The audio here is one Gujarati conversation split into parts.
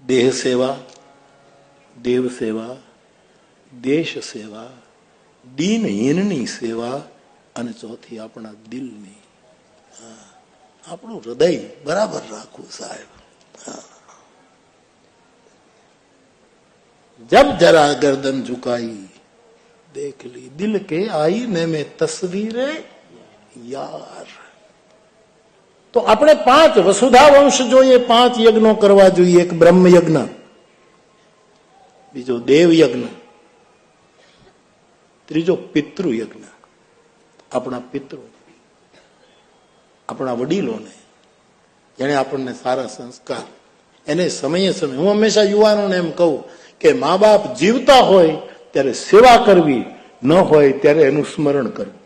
દેહ સેવા, દેવ સેવા, દેશ સેવા, દીનહીનની સેવા, અને ચોથી આપણા દિલની. આપણું હૃદય બરાબર રાખવું સાહેબ. जब जरा गर्दन झुकाई देख ली दिल के आईने में तस्वीरे यार. તો આપણે 5 વસુધા વંશ જોઈએ, 5 યજ્ઞો કરવા જોઈએ. એક બ્રહ્મ યજ્ઞ, બીજો દેવ યજ્ઞ, ત્રીજો પિતૃ યજ્ઞ. આપણા પિતૃ, આપણા વડીલોને, જેને આપણને સારા સંસ્કાર, એને સમયે સમય, હું હંમેશા યુવાનોને એમ કહું કે મા બાપ જીવતા હોય ત્યારે સેવા કરવી, ન હોય ત્યારે એનું સ્મરણ કરવું.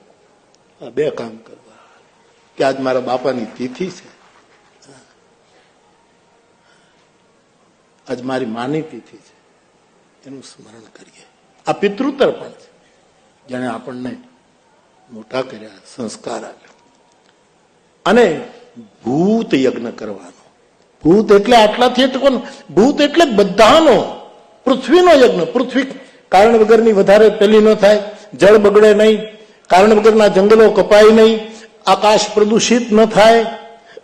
આ 2 કામ કરવા. કે આજ મારા બાપાની તિથિ છે, આજ મારી માની તિથિ છે, એનું સ્મરણ કરીએ. આ પિતૃતર પણ છે, જેને આપણને મોટા કર્યા, સંસ્કાર આપ્યો. અને ભૂત યજ્ઞ કરવાનો. ભૂત એટલે આટલાથી એટલું, ભૂત એટલે બધાનો, પૃથ્વીનો યજ્ઞ. પૃથ્વી કારણ વગરની વધારે પેલી ન થાય, જળ બગડે નહીં, કારણ વગરના જંગલો કપાય નહીં, આકાશ પ્રદૂષિત ન થાય,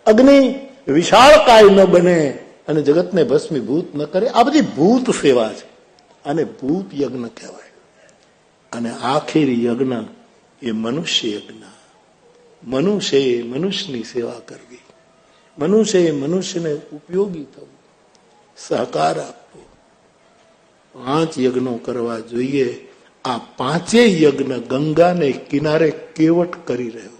અગ્નિ વિશાળકાય ન બને, અને જગતને ભસ્મીભૂત ન કરે. આ બધી ભૂત સેવા છે, અને ભૂત યજ્ઞ કહેવાય. અને આખરી યજ્ઞ એ મનુષ્ય યજ્ઞ. મનુષ્યએ મનુષ્યની સેવા કરવી, મનુષ્યએ મનુષ્યને ઉપયોગી થવું, સહકાર આપવો. 5 યજ્ઞો કરવા જોઈએ. આ 5 યજ્ઞ ગંગાને કિનારે કેવટ કરી રહ્યો